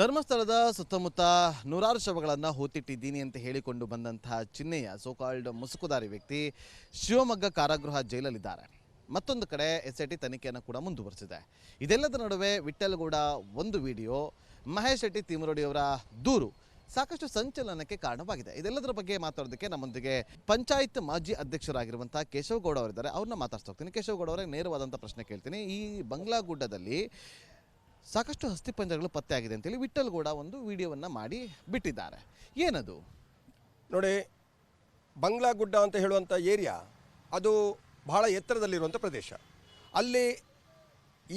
ಧರ್ಮಸ್ಥಳದ ಸುತ್ತಮುತ್ತ ನೂರಾರು ಶವಗಳನ್ನು ಹೂತಿಟ್ಟಿದ್ದೀನಿ ಅಂತ ಹೇಳಿಕೊಂಡು ಬಂದಂತಹ ಚಿನ್ನೆಯ ಸೋಕಾಲ್ಡ್ ಮುಸುಕುದಾರಿ ವ್ಯಕ್ತಿ ಶಿವಮೊಗ್ಗ ಕಾರಾಗೃಹ ಜೈಲಲ್ಲಿದ್ದಾರೆ. ಮತ್ತೊಂದು ಕಡೆ SIT ತನಿಖೆಯನ್ನು ಕೂಡ ಮುಂದುವರಿಸಿದೆ. ಇದೆಲ್ಲದರ ನಡುವೆ ವಿಠ್ಠಲಗೌಡ ಒಂದು ವಿಡಿಯೋ, ಮಹೇಶ್ ಶೆಟ್ಟಿ ತಿಮರೋಡಿಯವರ ದೂರು ಸಾಕಷ್ಟು ಸಂಚಲನಕ್ಕೆ ಕಾರಣವಾಗಿದೆ. ಇದೆಲ್ಲದರ ಬಗ್ಗೆ ಮಾತಾಡೋದಕ್ಕೆ ನಮ್ಮೊಂದಿಗೆ ಪಂಚಾಯತ್ ಮಾಜಿ ಅಧ್ಯಕ್ಷರಾಗಿರುವಂತಹ ಕೇಶವಗೌಡ ಅವರಿದ್ದಾರೆ. ಅವ್ರನ್ನ ಮಾತಾಡ್ತಾ ಹೋಗ್ತೀನಿ. ಕೇಶವಗೌಡ ಅವರೇ, ನೇರವಾದಂಥ ಪ್ರಶ್ನೆ ಕೇಳ್ತೀನಿ. ಈ ಬಂಗ್ಲಾಗುಡ್ಡದಲ್ಲಿ ಸಾಕಷ್ಟು ಅಸ್ಥಿಪಂಜರಗಳು ಪತ್ತೆಯಾಗಿದೆ ಅಂತೇಳಿ ವಿಠ್ಠಲಗೌಡ ಒಂದು ವಿಡಿಯೋವನ್ನು ಮಾಡಿ ಬಿಟ್ಟಿದ್ದಾರೆ. ಏನದು? ನೋಡಿ, ಬಂಗ್ಲಾಗುಡ್ಡ ಅಂತ ಹೇಳುವಂಥ ಏರಿಯಾ ಅದು ಬಹಳ ಎತ್ತರದಲ್ಲಿರುವಂಥ ಪ್ರದೇಶ. ಅಲ್ಲಿ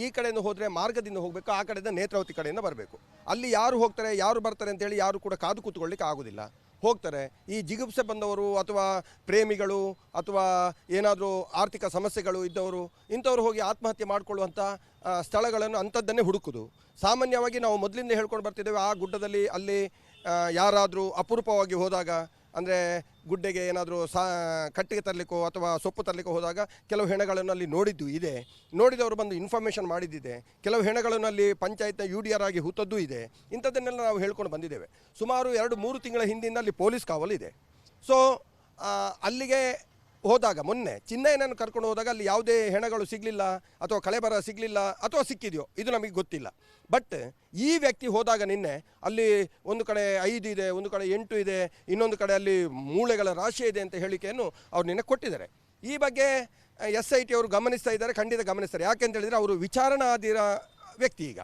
ಈ ಕಡೆಯಿಂದ ಹೋದರೆ ಮಾರ್ಗದಿಂದ ಹೋಗಬೇಕು, ಆ ಕಡೆಯಿಂದ ನೇತ್ರಾವತಿ ಕಡೆಯಿಂದ ಬರಬೇಕು. ಅಲ್ಲಿ ಯಾರು ಹೋಗ್ತಾರೆ ಯಾರು ಬರ್ತಾರೆ ಅಂತೇಳಿ ಯಾರು ಕೂಡ ಕಾದು ಕೂತ್ಕೊಳ್ಳಿಕ್ಕೆ ಆಗೋದಿಲ್ಲ. ಹೋಗ್ತಾರೆ ಈ ಜಿಗುಪ್ಸೆ ಬಂದವರು ಅಥವಾ ಪ್ರೇಮಿಗಳು ಅಥವಾ ಏನಾದರೂ ಆರ್ಥಿಕ ಸಮಸ್ಯೆಗಳು ಇದ್ದವರು ಇಂಥವ್ರು ಹೋಗಿ ಆತ್ಮಹತ್ಯೆ ಮಾಡಿಕೊಳ್ಳುವಂಥ ಸ್ಥಳಗಳನ್ನು ಅಂಥದ್ದನ್ನೇ ಹುಡುಕೋದು. ಸಾಮಾನ್ಯವಾಗಿ ನಾವು ಮೊದಲಿಂದ ಹೇಳ್ಕೊಂಡು ಬರ್ತಿದ್ದೇವೆ. ಆ ಗುಡ್ಡದಲ್ಲಿ ಅಲ್ಲಿ ಯಾರಾದರೂ ಅಪರೂಪವಾಗಿ ಹೋದಾಗ, ಅಂದರೆ ಗುಡ್ಡೆಗೆ ಏನಾದರೂ ಕಟ್ಟಿಗೆ ತರಲಿಕ್ಕೋ ಅಥವಾ ಸೊಪ್ಪು ತರಲಿಕ್ಕೋ ಹೋದಾಗ ಕೆಲವು ಹೆಣಗಳನ್ನು ಅಲ್ಲಿ ನೋಡಿದ್ದು ಇದೆ. ನೋಡಿದವರು ಬಂದು ಇನ್ಫಾರ್ಮೇಷನ್ ಮಾಡಿದ್ದಿದೆ. ಕೆಲವು ಹೆಣಗಳನ್ನು ಅಲ್ಲಿ ಪಂಚಾಯತ್ನ UDR ಆಗಿ ಹೂತದ್ದೂ ಇದೆ. ಇಂಥದ್ದನ್ನೆಲ್ಲ ನಾವು ಹೇಳ್ಕೊಂಡು ಬಂದಿದ್ದೇವೆ. ಸುಮಾರು 2-3 ತಿಂಗಳ ಹಿಂದಿಂದ ಅಲ್ಲಿ ಪೊಲೀಸ್ ಕಾವಲಿದೆ. ಸೊ ಅಲ್ಲಿಗೆ ಹೋದಾಗ ಮೊನ್ನೆ ಚಿನ್ನಯ್ಯನನ್ನು ಕರ್ಕೊಂಡು ಹೋದಾಗ ಅಲ್ಲಿ ಯಾವುದೇ ಹೆಣಗಳು ಸಿಗಲಿಲ್ಲ ಅಥವಾ ಕಳೆಬರ ಸಿಗಲಿಲ್ಲ ಅಥವಾ ಸಿಕ್ಕಿದೆಯೋ ಇದು ನಮಗೆ ಗೊತ್ತಿಲ್ಲ. ಬಟ್ ಈ ವ್ಯಕ್ತಿ ಹೋದಾಗ ನಿನ್ನೆ ಅಲ್ಲಿ ಒಂದು ಕಡೆ 5 ಇದೆ, ಒಂದು ಕಡೆ 8 ಇದೆ, ಇನ್ನೊಂದು ಕಡೆ ಅಲ್ಲಿ ಮೂಳೆಗಳ ರಾಶಿ ಇದೆ ಅಂತ ಹೇಳಿಕೆಯನ್ನು ಅವ್ರು ನಿನ್ನೆ ಕೊಟ್ಟಿದ್ದಾರೆ. ಈ ಬಗ್ಗೆ SIT ಅವರು ಗಮನಿಸ್ತಾ ಇದ್ದಾರೆ, ಖಂಡಿತ ಗಮನಿಸ್ತಾರೆ. ಯಾಕೆಂತ ಹೇಳಿದರೆ ಅವರು ವಿಚಾರಣಾಧೀನ ವ್ಯಕ್ತಿ. ಈಗ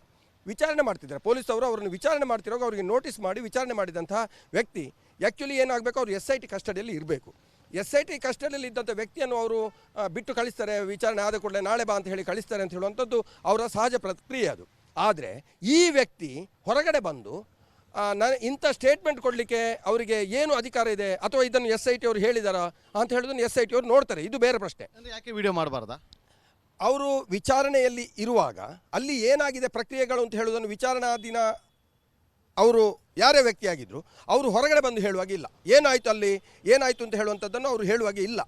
ವಿಚಾರಣೆ ಮಾಡ್ತಿದ್ದಾರೆ ಪೊಲೀಸ್ ಅವರು. ಅವರನ್ನು ವಿಚಾರಣೆ ಮಾಡ್ತಿರುವಾಗ ಅವರಿಗೆ ನೋಟಿಸ್ ಮಾಡಿ ವಿಚಾರಣೆ ಮಾಡಿದಂತಹ ವ್ಯಕ್ತಿ ಆ್ಯಕ್ಚುಲಿ ಏನಾಗಬೇಕು, ಅವರು SIT ಕಸ್ಟಡಿಯಲ್ಲಿ ಇರಬೇಕು. SIT ಕಸ್ಟಡಿಯಲ್ಲಿ ಇದ್ದಂಥ ವ್ಯಕ್ತಿಯನ್ನು ಅವರು ಬಿಟ್ಟು ಕಳಿಸ್ತಾರೆ. ವಿಚಾರಣೆ ಆದ ಕೂಡಲೇ ನಾಳೆ ಬಾ ಅಂತ ಹೇಳಿ ಕಳಿಸ್ತಾರೆ ಅಂತ ಹೇಳುವಂಥದ್ದು ಅವರ ಸಹಜ ಪ್ರಕ್ರಿಯೆ ಅದು. ಆದರೆ ಈ ವ್ಯಕ್ತಿ ಹೊರಗಡೆ ಬಂದು ಇಂಥ ಸ್ಟೇಟ್ಮೆಂಟ್ ಕೊಡಲಿಕ್ಕೆ ಅವರಿಗೆ ಏನು ಅಧಿಕಾರ ಇದೆ ಅಥವಾ ಇದನ್ನು SIT ಅವರು ಹೇಳಿದಾರಾ ಅಂತ ಹೇಳೋದನ್ನು SIT ಅವರು ನೋಡ್ತಾರೆ. ಇದು ಬೇರೆ ಪ್ರಶ್ನೆ. ಯಾಕೆ ವಿಡಿಯೋ ಮಾಡಬಾರ್ದಾ? ಅವರು ವಿಚಾರಣೆಯಲ್ಲಿ ಇರುವಾಗ ಅಲ್ಲಿ ಏನಾಗಿದೆ ಪ್ರಕ್ರಿಯೆಗಳು ಅಂತ ಹೇಳೋದನ್ನು ವಿಚಾರಣಾಧೀನ ಅವರು ಯಾರೇ ವ್ಯಕ್ತಿಯಾಗಿದ್ದರು ಅವರು ಹೊರಗಡೆ ಬಂದು ಹೇಳುವಾಗ ಇಲ್ಲ. ಏನಾಯಿತು ಅಲ್ಲಿ ಏನಾಯಿತು ಅಂತ ಹೇಳುವಂಥದ್ದನ್ನು ಅವರು ಹೇಳುವಾಗ ಇಲ್ಲ.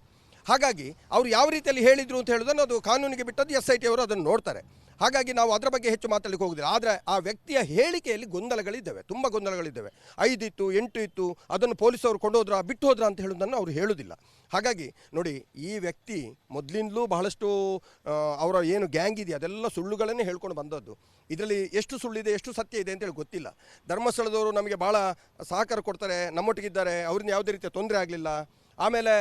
ಹಾಗಾಗಿ ಅವರು ಯಾವ ರೀತಿಯಲ್ಲಿ ಹೇಳಿದರು ಅಂತ ಹೇಳೋದನ್ನು ಅದು ಕಾನೂನಿಗೆ ಬಿಟ್ಟದ್ದು. SIT ಅವರು ಅದನ್ನು ನೋಡ್ತಾರೆ. ಹಾಗಾಗಿ ನಾವು ಅದರ ಬಗ್ಗೆ ಹೆಚ್ಚು ಮಾತಾಡಲಿಕ್ಕೆ ಹೋಗೋದಿಲ್ಲ. ಆದರೆ ಆ ವ್ಯಕ್ತಿಯ ಹೇಳಿಕೆಯಲ್ಲಿ ಗೊಂದಲಗಳಿದ್ದಾವೆ, ತುಂಬ ಗೊಂದಲಗಳಿದ್ದಾವೆ. 5 ಇತ್ತು, 8 ಇತ್ತು, ಅದನ್ನು ಪೊಲೀಸವರು ಕೊಂಡೋದ್ರಾ ಬಿಟ್ಟು ಹೋದ್ರಾ ಅಂತ ಹೇಳೋದನ್ನು ಅವರು ಹೇಳೋದಿಲ್ಲ. ಹಾಗಾಗಿ ನೋಡಿ, ಈ ವ್ಯಕ್ತಿ ಮೊದಲಿಂದಲೂ ಬಹಳಷ್ಟು ಅವರ ಏನು ಗ್ಯಾಂಗ್ ಇದೆಯಾ ಅದೆಲ್ಲ ಸುಳ್ಳುಗಳನ್ನೇ ಹೇಳ್ಕೊಂಡು ಬಂದದ್ದು. ಇದರಲ್ಲಿ ಎಷ್ಟು ಸುಳ್ಳಿದೆ ಎಷ್ಟು ಸತ್ಯ ಇದೆ ಅಂತೇಳಿ ಗೊತ್ತಿಲ್ಲ. ಧರ್ಮಸ್ಥಳದವರು ನಮಗೆ ಭಾಳ ಸಹಕಾರ ಕೊಡ್ತಾರೆ, ನಮ್ಮೊಟ್ಟಿಗಿದ್ದಾರೆ, ಅವ್ರನ್ನ ಯಾವುದೇ ರೀತಿಯ ತೊಂದರೆ ಆಗಲಿಲ್ಲ. ಆಮೇಲೆ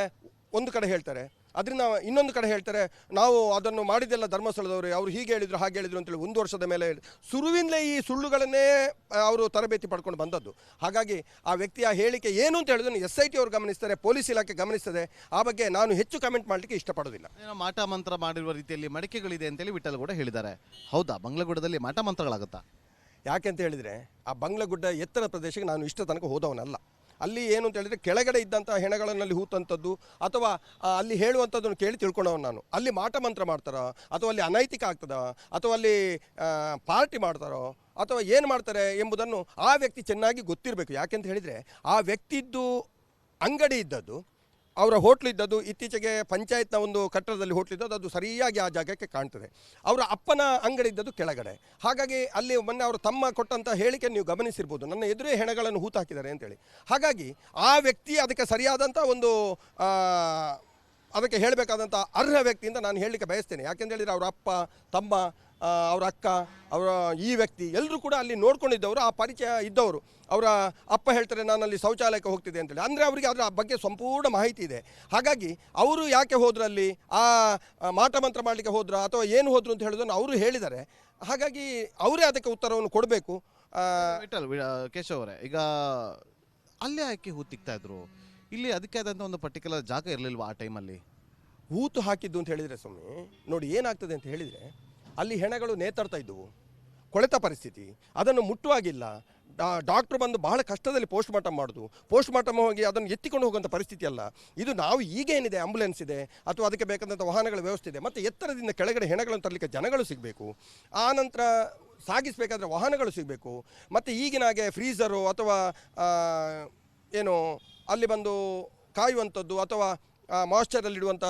ಒಂದು ಕಡೆ ಹೇಳ್ತಾರೆ, ಅದರಿಂದ ಇನ್ನೊಂದು ಕಡೆ ಹೇಳ್ತಾರೆ ನಾವು ಅದನ್ನು ಮಾಡಿದ್ದೆಲ್ಲ ಧರ್ಮಸ್ಥಳದವರು, ಅವರು ಹೀಗೆ ಹೇಳಿದರು ಹಾಗೆ ಹೇಳಿದರು ಅಂತೇಳಿ 1 ವರ್ಷದ ಮೇಲೆ ಶುರುವಿಂದಲೇ ಈ ಸುಳ್ಳುಗಳನ್ನೇ ಅವರು ತರಬೇತಿ ಪಡ್ಕೊಂಡು ಬಂದದ್ದು. ಹಾಗಾಗಿ ಆ ವ್ಯಕ್ತಿಯ ಹೇಳಿಕೆ ಏನು ಅಂತ ಹೇಳಿದ್ರು SIT ಅವರು ಗಮನಿಸ್ತಾರೆ, ಪೊಲೀಸ್ ಇಲಾಖೆ ಗಮನಿಸ್ತದೆ. ಆ ಬಗ್ಗೆ ನಾನು ಹೆಚ್ಚು ಕಮೆಂಟ್ ಮಾಡಲಿಕ್ಕೆ ಇಷ್ಟಪಡೋದಿಲ್ಲ. ಮಾಟ ಮಂತ್ರ ಮಾಡಿರುವ ರೀತಿಯಲ್ಲಿ ಮಡಿಕೆಗಳಿದೆ ಅಂತೇಳಿ ವಿಠ್ಠಲಗೌಡ ಹೇಳಿದ್ದಾರೆ. ಹೌದಾ? ಬಂಗ್ಲಾಗುಡ್ಡದಲ್ಲಿ ಮಾಟ ಮಂತ್ರಗಳಾಗುತ್ತಾ? ಯಾಕೆಂತ ಹೇಳಿದರೆ ಆ ಬಂಗ್ಲಾಗುಡ್ಡ ಎತ್ತರ ಪ್ರದೇಶಕ್ಕೆ ನಾನು ಇಷ್ಟ ತನಕ ಹೋದವನಲ್ಲ. ಅಲ್ಲಿ ಏನು ಅಂತ ಹೇಳಿದರೆ ಕೆಳಗಡೆ ಇದ್ದಂಥ ಹೆಣಗಳಲ್ಲಿ ಹೂತಂಥದ್ದು ಅಥವಾ ಅಲ್ಲಿ ಹೇಳುವಂಥದ್ದನ್ನು ಕೇಳಿ ತಿಳ್ಕೊಂಡವನು ನಾನು. ಅಲ್ಲಿ ಮಾಟ ಮಂತ್ರ ಮಾಡ್ತಾರೋ ಅಥವಾ ಅಲ್ಲಿ ಅನೈತಿಕ ಆಗ್ತದೋ ಅಥವಾ ಅಲ್ಲಿ ಪಾರ್ಟಿ ಮಾಡ್ತಾರೋ ಅಥವಾ ಏನು ಮಾಡ್ತಾರೆ ಎಂಬುದನ್ನು ಆ ವ್ಯಕ್ತಿ ಚೆನ್ನಾಗಿ ಗೊತ್ತಿರಬೇಕು. ಯಾಕೆಂತ ಹೇಳಿದರೆ ಆ ವ್ಯಕ್ತಿದ್ದು ಅಂಗಡಿ ಇದ್ದದ್ದು, ಅವರ ಹೋಟ್ಲ್ ಇದ್ದದ್ದು ಇತ್ತೀಚೆಗೆ ಪಂಚಾಯತ್ನ ಒಂದು ಕಟ್ಟಡದಲ್ಲಿ ಹೋಟ್ಲಿದ್ದದ್ದು, ಅದು ಸರಿಯಾಗಿ ಆ ಜಾಗಕ್ಕೆ ಕಾಣ್ತದೆ. ಅವರ ಅಪ್ಪನ ಅಂಗಡಿ ಇದ್ದದ್ದು ಕೆಳಗಡೆ. ಹಾಗಾಗಿ ಅಲ್ಲಿ ಮೊನ್ನೆ ಅವರು ತಮ್ಮ ಕೊಟ್ಟಂಥ ಹೇಳಿಕೆ ನೀವು ಗಮನಿಸಿರ್ಬೋದು, ನನ್ನ ಎದುರೇ ಹೆಣಗಳನ್ನು ಹೂತಾಕಿದ್ದಾರೆ ಅಂತೇಳಿ. ಹಾಗಾಗಿ ಆ ವ್ಯಕ್ತಿ ಅದಕ್ಕೆ ಸರಿಯಾದಂಥ ಒಂದು ಅದಕ್ಕೆ ಹೇಳಬೇಕಾದಂಥ ಅರ್ಹ ವ್ಯಕ್ತಿಯಿಂದ ನಾನು ಹೇಳಲಿಕ್ಕೆ ಬಯಸ್ತೇನೆ. ಯಾಕೆಂತ ಹೇಳಿದರೆ ಅವರ ಅಪ್ಪ, ತಮ್ಮ, ಅವರ ಅಕ್ಕ, ಅವರ ಈ ವ್ಯಕ್ತಿ ಎಲ್ಲರೂ ಕೂಡ ಅಲ್ಲಿ ನೋಡ್ಕೊಂಡಿದ್ದವರು, ಆ ಪರಿಚಯ ಇದ್ದವರು. ಅವರ ಅಪ್ಪ ಹೇಳ್ತಾರೆ ನಾನಲ್ಲಿ ಶೌಚಾಲಯಕ್ಕೆ ಹೋಗ್ತಿದೆ ಅಂತೇಳಿ, ಅಂದರೆ ಅವರಿಗೆ ಅದರ ಬಗ್ಗೆ ಸಂಪೂರ್ಣ ಮಾಹಿತಿ ಇದೆ. ಹಾಗಾಗಿ ಅವರು ಯಾಕೆ ಹೋದ್ರಲ್ಲಿ ಆ ಮಾಟ ಮಂತ್ರ ಮಾಡಲಿಕ್ಕೆ ಹೋದ್ರ ಅಥವಾ ಏನು ಹೋದ್ರು ಅಂತ ಹೇಳೋದನ್ನು ಅವರು ಹೇಳಿದ್ದಾರೆ. ಹಾಗಾಗಿ ಅವರೇ ಅದಕ್ಕೆ ಉತ್ತರವನ್ನು ಕೊಡಬೇಕು. ಕೇಶವ್ ಅವರೇ, ಈಗ ಅಲ್ಲೇ ಯಾಕೆ ಹೂತಿಕ್ತಾ ಇದ್ರು? ಇಲ್ಲಿ ಅದಕ್ಕೆ ಆದಂಥ ಒಂದು ಪರ್ಟಿಕ್ಯುಲರ್ ಜಾಗ ಇರಲಿಲ್ವಾ ಆ ಟೈಮಲ್ಲಿ? ಹೂತು ಹಾಕಿದ್ದು ಅಂತ ಹೇಳಿದರೆ ಸುಮ್ಮನೆ ನೋಡಿ ಏನಾಗ್ತದೆ ಅಂತ ಹೇಳಿದರೆ ಅಲ್ಲಿ ಹೆಣಗಳು ನೇತಾಡ್ತಾ ಇದ್ದವು, ಕೊಳೆತ ಪರಿಸ್ಥಿತಿ, ಅದನ್ನು ಮುಟ್ಟುವಾಗಿಲ್ಲ. ಡಾಕ್ಟ್ರು ಬಂದು ಬಹಳ ಕಷ್ಟದಲ್ಲಿ ಪೋಸ್ಟ್ ಮಾರ್ಟಮ್ ಮಾಡೋದು, ಪೋಸ್ಟ್ ಮಾರ್ಟಮ್ ಹೋಗಿ ಅದನ್ನು ಎತ್ತಿಕೊಂಡು ಹೋಗುವಂಥ ಪರಿಸ್ಥಿತಿ ಅಲ್ಲ ಇದು. ನಾವು ಈಗೇನಿದೆ ಆಂಬುಲೆನ್ಸ್ ಇದೆ ಅಥವಾ ಅದಕ್ಕೆ ಬೇಕಾದಂಥ ವಾಹನಗಳ ವ್ಯವಸ್ಥೆ ಇದೆ, ಮತ್ತು ಎತ್ತರದಿಂದ ಕೆಳಗಡೆ ಹೆಣಗಳನ್ನು ತರಲಿಕ್ಕೆ ಜನಗಳು ಸಿಗಬೇಕು, ಆ ನಂತರ ಸಾಗಿಸಬೇಕಾದ್ರೆ ವಾಹನಗಳು ಸಿಗಬೇಕು, ಮತ್ತು ಈಗಿನ ಹಾಗೆ ಫ್ರೀಝರು ಅಥವಾ ಏನು ಅಲ್ಲಿ ಬಂದು ಕಾಯುವಂಥದ್ದು ಅಥವಾ ಮಾಯ್ಶ್ಚರಲ್ಲಿಡುವಂಥ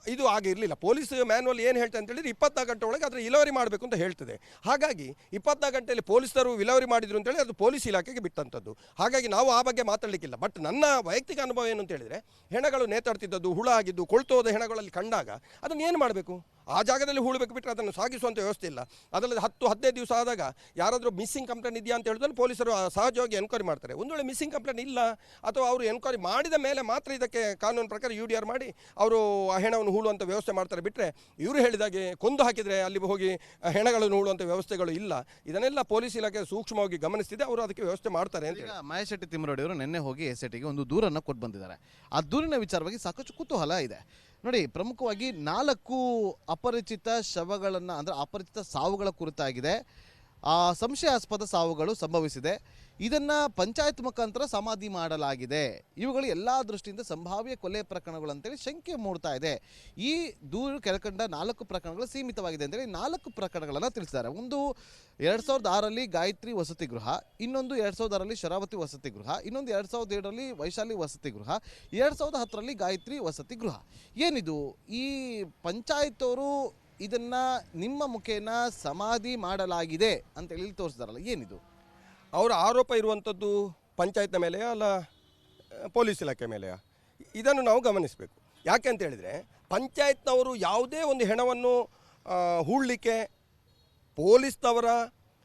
ಇದು ಆಗಿರಲಿಲ್ಲ. ಪೊಲೀಸ್ ಮ್ಯಾನ್ಯಲ್ ಏನು ಹೇಳ್ತದೆ ಅಂತ ಹೇಳಿದ್ರೆ 24 ಗಂಟೆ ಒಳಗೆ ಅದರ ಇಳುವರಿ ಮಾಡಬೇಕು ಅಂತ ಹೇಳ್ತದೆ. ಹಾಗಾಗಿ 24 ಗಂಟೆಯಲ್ಲಿ ಪೊಲೀಸರು ವಿಲೇವಾರಿ ಮಾಡಿದ್ರು ಅಂತೇಳಿ ಅದು ಪೊಲೀಸ್ ಇಲಾಖೆಗೆ ಬಿಟ್ಟಂಥದ್ದು. ಹಾಗಾಗಿ ನಾವು ಆ ಬಗ್ಗೆ ಮಾತಾಡಲಿಕ್ಕಿಲ್ಲ. ಬಟ್ ನನ್ನ ವೈಯಕ್ತಿಕ ಅನುಭವ ಏನು ಅಂತ ಹೇಳಿದರೆ, ಹೆಣಗಳು ನೇತಾಡ್ತಿದ್ದದ್ದು, ಹುಳ ಆಗಿದ್ದು, ಕೊಳ್ತೋದ ಹೆಣಗಳಲ್ಲಿ ಕಂಡಾಗ ಅದನ್ನು ಏನು ಮಾಡಬೇಕು? ಆ ಜಾಗದಲ್ಲಿ ಹೂಳಬೇಕು, ಬಿಟ್ಟರೆ ಅದನ್ನು ಸಾಗಿಸುವಂಥ ವ್ಯವಸ್ಥೆ ಇಲ್ಲ. ಅದರಲ್ಲಿ 10-15 ದಿವಸ ಆದಾಗ ಯಾರಾದರೂ ಮಿಸ್ಸಿಂಗ್ ಕಂಪ್ಲೇಂಟ್ ಇದೆಯಾ ಅಂತ ಹೇಳಿದ್ರೆ ಪೊಲೀಸರು ಸಹಜವಾಗಿ ಎನ್ಕ್ವೈರಿ ಮಾಡ್ತಾರೆ. ಒಂದು ವೇಳೆ ಮಿಸ್ಸಿಂಗ್ ಕಂಪ್ಲೇಂಟ್ ಇಲ್ಲ ಅಥವಾ ಅವರು ಎನ್ಕ್ವೈರಿ ಮಾಡಿದ ಮೇಲೆ ಮಾತ್ರ ಇದಕ್ಕೆ ಕಾನೂನು ಪ್ರಕಾರ UDR ಮಾಡಿ ಅವರು ಆ ಹೆಣವನ್ನು ಹೂಳುವಂಥ ವ್ಯವಸ್ಥೆ ಮಾಡ್ತಾರೆ. ಬಿಟ್ಟರೆ ಇವರು ಹೇಳಿದಾಗೆ ಕೊಂದು ಹಾಕಿದರೆ ಅಲ್ಲಿ ಹೋಗಿ ಹೆಣಗಳನ್ನು ಹೂಳುವಂಥ ವ್ಯವಸ್ಥೆಗಳು ಇಲ್ಲ. ಇದನ್ನೆಲ್ಲ ಪೊಲೀಸ್ ಇಲಾಖೆ ಸೂಕ್ಷ್ಮವಾಗಿ ಗಮನಿಸ್ತಿದೆ, ಅವರು ಅದಕ್ಕೆ ವ್ಯವಸ್ಥೆ ಮಾಡ್ತಾರೆ ಅಂತ. ಈಗ ಮಹೇಶ್ ಶೆಟ್ಟಿ ತಿಮ್ಮರೋಡಿ ಅವರು ನಿನ್ನೆ ಹೋಗಿ SITಗೆ ಒಂದು ದೂರನ್ನು ಕೊಟ್ಟು ಬಂದಿದ್ದಾರೆ. ಆ ದೂರಿನ ವಿಚಾರವಾಗಿ ಸಾಕಷ್ಟು ಕುತೂಹಲ ಇದೆ. ನೋಡಿ, ಪ್ರಮುಖವಾಗಿ 4 ಅಪರಿಚಿತ ಶವಗಳನ್ನು, ಅಂದರೆ ಅಪರಿಚಿತ ಸಾವುಗಳ ಕುರಿತಾಗಿದೆ. ಸಂಶಯಾಸ್ಪದ ಸಾವುಗಳು ಸಂಭವಿಸಿದೆ. ಇದನ್ನು ಪಂಚಾಯತ್ ಮುಖಾಂತರ ಸಮಾಧಿ ಮಾಡಲಾಗಿದೆ. ಇವುಗಳು ಎಲ್ಲ ದೃಷ್ಟಿಯಿಂದ ಸಂಭಾವ್ಯ ಕೊಲೆ ಪ್ರಕರಣಗಳು ಅಂತೇಳಿ ಶಂಕೆ ಮೂಡ್ತಾ ಇದೆ. ಈ ದೂರು ಕೆಳಕಂಡ 4 ಪ್ರಕರಣಗಳು ಸೀಮಿತವಾಗಿದೆ ಅಂತೇಳಿ 4 ಪ್ರಕರಣಗಳನ್ನು ತಿಳಿಸಿದ್ದಾರೆ. ಒಂದು 2006ರಲ್ಲಿ ಗಾಯತ್ರಿ ವಸತಿ ಗೃಹ, ಇನ್ನೊಂದು 2006ರಲ್ಲಿ ಶರಾವತಿ ವಸತಿ ಗೃಹ, ಇನ್ನೊಂದು 2007ರಲ್ಲಿ ವೈಶಾಲಿ ವಸತಿ ಗೃಹ, 2010ರಲ್ಲಿ ಗಾಯತ್ರಿ ವಸತಿ ಗೃಹ. ಏನಿದು? ಈ ಪಂಚಾಯತ್ ಅವರು ಇದನ್ನ ನಿಮ್ಮ ಮುಖೇನ ಸಮಾಧಿ ಮಾಡಲಾಗಿದೆ ಅಂತೇಳಿ ತೋರಿಸಿದಾರಲ್ಲ, ಏನಿದು? ಅವರ ಆರೋಪ ಇರುವಂಥದ್ದು ಪಂಚಾಯತ್ನ ಮೇಲೆಯಾ ಅಲ್ಲ ಪೊಲೀಸ್ ಇಲಾಖೆ ಮೇಲೆಯಾ? ಇದನ್ನು ನಾವು ಗಮನಿಸಬೇಕು. ಯಾಕೆ ಅಂತ ಹೇಳಿದರೆ, ಪಂಚಾಯತ್ನವರು ಯಾವುದೇ ಒಂದು ಹೆಣವನ್ನು ಹೂಳಲಿಕ್ಕೆ ಪೊಲೀಸ್ನವರ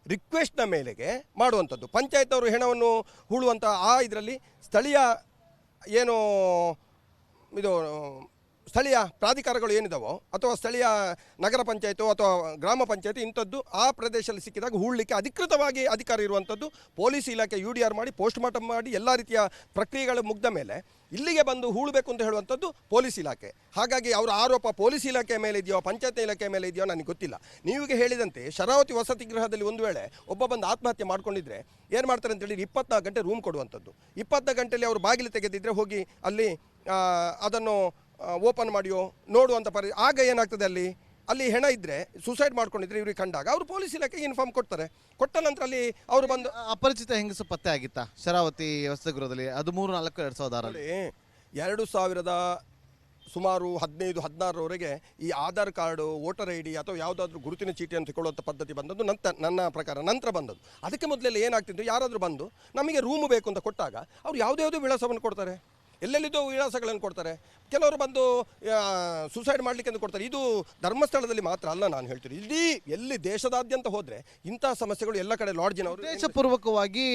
ರಿಕ್ವೆಸ್ಟ್ನ ಮೇಲೆಗೆ ಮಾಡುವಂಥದ್ದು. ಪಂಚಾಯತ್ನವರು ಹೆಣವನ್ನು ಹೂಳುವಂಥ ಇದರಲ್ಲಿ ಸ್ಥಳೀಯ ಏನು ಇದು ಸ್ಥಳೀಯ ಪ್ರಾಧಿಕಾರಗಳು ಏನಿದಾವೋ ಅಥವಾ ಸ್ಥಳೀಯ ನಗರ ಪಂಚಾಯತು ಅಥವಾ ಗ್ರಾಮ ಪಂಚಾಯತಿ ಇಂಥದ್ದು ಆ ಪ್ರದೇಶದಲ್ಲಿ ಸಿಕ್ಕಿದಾಗ ಹೂಳಲಿಕ್ಕೆ ಅಧಿಕೃತವಾಗಿ ಅಧಿಕಾರ ಇರುವಂಥದ್ದು ಪೊಲೀಸ್ ಇಲಾಖೆ UDR ಮಾಡಿ ಪೋಸ್ಟ್ ಮಾರ್ಟಮ್ ಮಾಡಿ ಎಲ್ಲ ರೀತಿಯ ಪ್ರಕ್ರಿಯೆಗಳು ಮುಗ್ದ ಮೇಲೆ ಇಲ್ಲಿಗೆ ಬಂದು ಹೂಳಬೇಕು ಅಂತ ಹೇಳುವಂಥದ್ದು ಪೊಲೀಸ್ ಇಲಾಖೆ. ಹಾಗಾಗಿ ಅವರ ಆರೋಪ ಪೊಲೀಸ್ ಇಲಾಖೆ ಮೇಲೆ ಇದೆಯೋ ಪಂಚಾಯತ್ ಇಲಾಖೆ ಮೇಲೆ ಇದೆಯೋ ನನಗೆ ಗೊತ್ತಿಲ್ಲ. ನೀವಿಗೆ ಹೇಳಿದಂತೆ ಶರಾವತಿ ವಸತಿ ಗೃಹದಲ್ಲಿ ಒಂದು ವೇಳೆ ಒಬ್ಬ ಬಂದು ಆತ್ಮಹತ್ಯೆ ಮಾಡ್ಕೊಂಡಿದ್ರೆ ಏನು ಮಾಡ್ತಾರೆ ಅಂತೇಳಿ 24 ಗಂಟೆ ರೂಮ್ ಕೊಡುವಂಥದ್ದು. 24 ಗಂಟೆಯಲ್ಲಿ ಅವರು ಬಾಗಿಲು ತೆಗೆದಿದ್ದರೆ ಹೋಗಿ ಅಲ್ಲಿ ಅದನ್ನು ಓಪನ್ ಮಾಡಿಯೋ ನೋಡುವಂಥ ಆಗ ಏನಾಗ್ತದೆ, ಅಲ್ಲಿ ಹೆಣ ಇದ್ದರೆ ಸೂಸೈಡ್ ಮಾಡ್ಕೊಂಡಿದ್ರೆ ಇವ್ರಿಗೆ ಕಂಡಾಗ ಅವರು ಪೊಲೀಸ್ ಇಲಾಖೆಗೆ ಇನ್ಫಾರ್ಮ್ ಕೊಡ್ತಾರೆ. ಕೊಟ್ಟ ನಂತರ ಅಲ್ಲಿ ಅವರು ಬಂದು ಅಪರಿಚಿತ ಹೆಂಗಸು ಪತ್ತೆ ಆಗಿತ್ತಾ ಶರಾವತಿ ವಸತಿ ಗೃಹದಲ್ಲಿ? ಅದು 3-4-2006ರಲ್ಲಿ 2000 ಸುಮಾರು 15-16ರವರೆಗೆ ಈ ಆಧಾರ್ ಕಾರ್ಡು, ವೋಟರ್ ID ಅಥವಾ ಯಾವುದಾದ್ರೂ ಗುರುತಿನ ಚೀಟಿಯನ್ನು ತಗೊಳ್ಳುವಂಥ ಪದ್ಧತಿ ಬಂದದ್ದು ನನ್ನ ಪ್ರಕಾರ ನಂತರ ಬಂದದ್ದು. ಅದಕ್ಕೆ ಮೊದಲೆಲ್ಲ ಏನಾಗ್ತಿತ್ತು, ಯಾರಾದರೂ ಬಂದು ನಮಗೆ ರೂಮು ಬೇಕು ಅಂತ ಕೊಟ್ಟಾಗ ಅವ್ರು ಯಾವುದ್ಯಾವುದೋ ವಿಳಾಸವನ್ನು ಕೊಡ್ತಾರೆ, ಎಲ್ಲೆಲ್ಲಿದ್ದೋ ವಿಳಾಸಗಳನ್ನು ಕೊಡ್ತಾರೆ. ಕೆಲವರು ಬಂದು ಸೂಸೈಡ್ ಮಾಡಲಿಕ್ಕೆ ಅಂತ ಕೊಡ್ತಾರೆ. ಇದು ಧರ್ಮಸ್ಥಳದಲ್ಲಿ ಮಾತ್ರ ಅಲ್ಲ, ನಾನು ಹೇಳ್ತೀನಿ ಇಡೀ ಎಲ್ಲಿ ದೇಶದಾದ್ಯಂತ ಹೋದರೆ ಇಂತಹ ಸಮಸ್ಯೆಗಳು ಎಲ್ಲ ಕಡೆ ಲಾಡ್ಜಿನವರು ಉದ್ದೇಶಪೂರ್ವಕವಾಗಿ